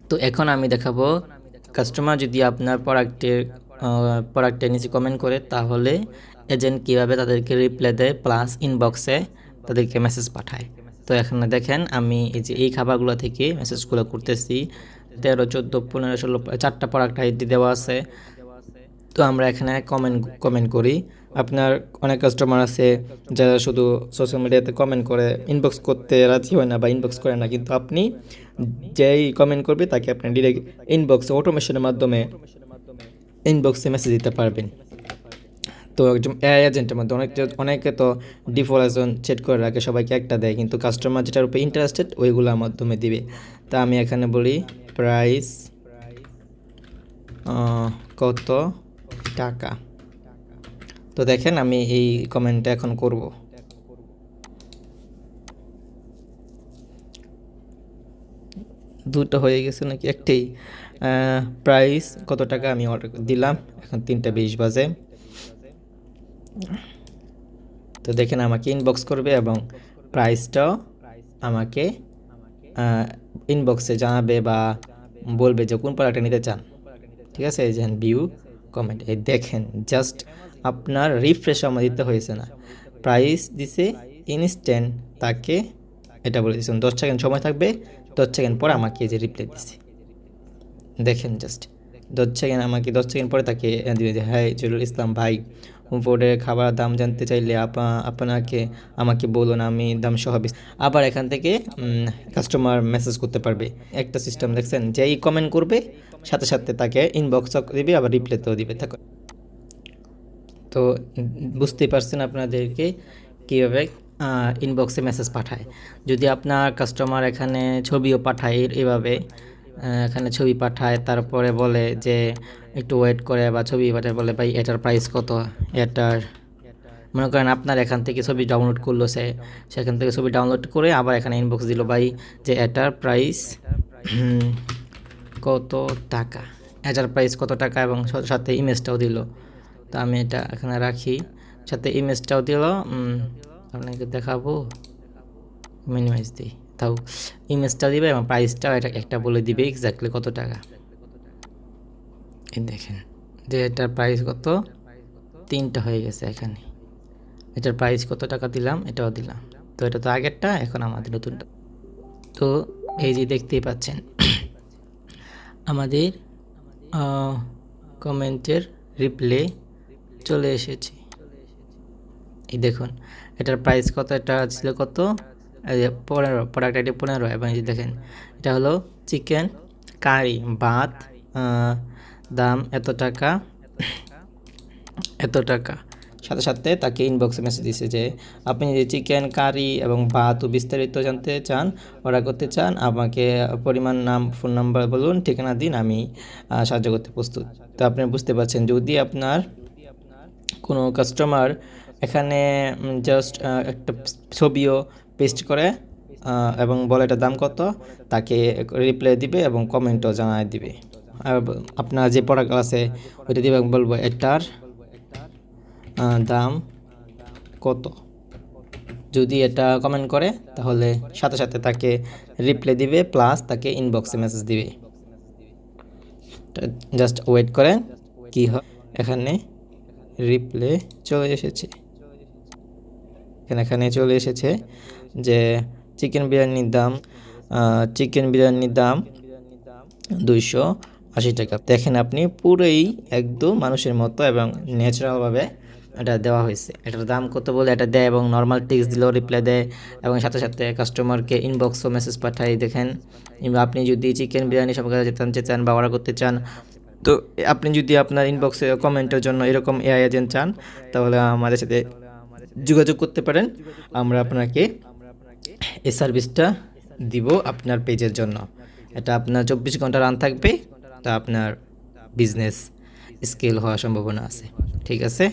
তো এখন আমি দেখাবো কাস্টমার যদি আপনার প্রোডাক্টের নিচে কমেন্ট করে তাহলে এজেন্ট কীভাবে তাদেরকে রিপ্লাই দেয় প্লাস ইনবক্সে তাদেরকে মেসেজ পাঠায়। তো এখানে দেখেন আমি এই যে এই খাবারগুলো থেকে মেসেজগুলো করতেছি 13, 14, 15, 16 4টা প্রোডাক্ট আইডি দেওয়া আছে। তো আমরা এখানে কমেন্ট করি। আপনার অনেক কাস্টমার আছে যারা শুধু সোশ্যাল মিডিয়াতে কমেন্ট করে ইনবক্স করতে রাজি হয় না বা ইনবক্স করে না, কিন্তু আপনি যেই কমেন্ট করবে তাকে আপনি ডিরেক্ট ইনবক্সে অটোমেশনের মাধ্যমে ইনবক্সে মেসেজ দিতে পারবেন। তো একজন এআই এজেন্টের মধ্যে অনেকে তো ডিফল্ট সেট করে রাখে, সবাইকে একটা দেয়, কিন্তু কাস্টমার যেটার উপরে ইন্টারেস্টেড ওইগুলোর মাধ্যমে দিবে। তা আমি এখানে বলি প্রাইস কত টাকা। তো দেখেন আমি এই কমেন্টটা এখন করব। দুটো হয়ে গেছে নাকি একটাই? প্রাইস কত টাকা আমি অর্ডার দিলাম। এখন 3:20 বাজে। তো দেখেন আমাকে ইনবক্স করবে এবং প্রাইসটাও আমাকে ইনবক্সে জানাবে বা বলবে যে কোন প্রোডাক্টটা নিতে চান। ঠিক আছে, এই যে ভিউ কমেন্ট, এই দেখেন জাস্ট আপনার রিফ্রেশ আমার দিতে হয়েছে না, প্রাইস দিছে ইনস্ট্যান্ট, তাকে এটা বলে দিয়েছেন 10 সেকেন্ড সময় থাকবে, 10 সেকেন্ড পর আমাকে যে রিপ্লাই দিছে দেখেন জাস্ট 10 সেকেন্ড পরে তাকে দিবে যে হ্যাঁ জহুরুল ইসলাম ভাই, ফুডের খাবার দাম জানতে চাইলে আমাকে বলুন, আমি দাম সহ আবার এখান থেকে কাস্টমার মেসেজ করতে পারবে। একটা সিস্টেম দেখছেন, যেই কমেন্ট করবে সাথে সাথে তাকে ইনবক্স দিবে আবার রিপ্লাইতেও দিবে। তো বুঝতেই পারছেন আপনাদেরকে কীভাবে ইনবক্সে মেসেজ পাঠায়। যদি আপনার কাস্টমার এখানে ছবিও পাঠায় এভাবে, এখানে ছবি পাঠায় তারপরে বলে যে একটু ওয়েট করে, বা ছবি পাঠায় বলে ভাই এটার প্রাইস কত, এটার মনে করেন আপনার এখান থেকে ছবি ডাউনলোড করলো, সেখান থেকে ছবি ডাউনলোড করে আবার এখানে ইনবক্স দিল ভাই যে এটার প্রাইস কত টাকা, এটার প্রাইস কত টাকা, এবং সাথে ইমেজটাও দিল। তো আমি এটা এখানে রাখি, সাথে ইমেজটাও দিল, আপনাকে দেখাবো, মিনিমাইজ দিই, তাও ইমেজটা দিবে এবং প্রাইসটাও এটা একটা বলে দিবে এক্স্যাক্টলি কত টাকা। এই দেখেন যে এটার প্রাইস কত, 3টা হয়ে গেছে এখানে, এটার প্রাইস কত টাকা দিলাম, এটাও দিলাম। তো এটা তো আগেরটা, এখন আমাদের নতুনটা। তো এই যে দেখতেই পাচ্ছেন আমাদের কমেন্টের রিপ্লে চলে এসেছে। এই দেখুন এটার প্রাইস কত, এটা ছিল কত 15, প্রোডাক্ট আইডি 15, এবং এই যে দেখেন এটা হলো চিকেন কারি ভাত, দাম এত টাকা এত টাকা। সাথে সাথে তাকে ইনবক্সে মেসেজ দিছে যে আপনি যদি চিকেন কারি এবং ভাত ও বিস্তারিত জানতে চান, অর্ডার করতে চান, আমাকে পরিমাণ, নাম, ফোন নাম্বার বলুন, ঠিকানা দিন, আমি সাহায্য করতে প্রস্তুত। তো আপনি বুঝতে পারছেন, যদি আপনার কোনো কাস্টমার এখানে জাস্ট একটা ছবিও পেস্ট করে এবং বলে এটার দাম কত, তাকে রিপ্লাই দিবে এবং কমেন্টও জানায় দিবে। আর আপনার যে প্রোডাক্ট আছে ওইটা দিবে, বলবো এটার দাম কত। যদি এটা কমেন্ট করে তাহলে সাথে সাথে তাকে রিপ্লাই দিবে প্লাস তাকে ইনবক্সে মেসেজ দিবে। জাস্ট ওয়েট করেন কি হয়। এখানে রিপ্লে চলে এসেছে, এখানে চলে এসেছে যে চিকেন বিরিয়ানির দাম 280 টাকা। দেখেন আপনি পুরোই একদম মানুষের মতো এবং ন্যাচারালভাবে এটা দেওয়া হয়েছে। এটার দাম কত বলে এটা দেয় এবং নর্মাল টেক্সট দিলেও রিপ্লাই দেয় এবং সাথে সাথে কাস্টমারকে ইনবক্সও মেসেজ পাঠায়। দেখেন আপনি যদি চিকেন বিরিয়ানি সম্পর্কে জানতে চান বা অর্ডার করতে চান, তো আপনি যদি আপনার ইনবক্সে কমেন্টের জন্য এরকম এআই এজেন্ট চান, তাহলে আমাদের সাথে যোগাযোগ করতে পারেন। আমরা আপনাকে এই সার্ভিসটা দিব আপনার পেজের জন্য। এটা আপনার 24 ঘন্টা রান থাকবে, তা আপনার বিজনেস স্কেল হওয়ার সম্ভাবনা আছে। ঠিক আছে।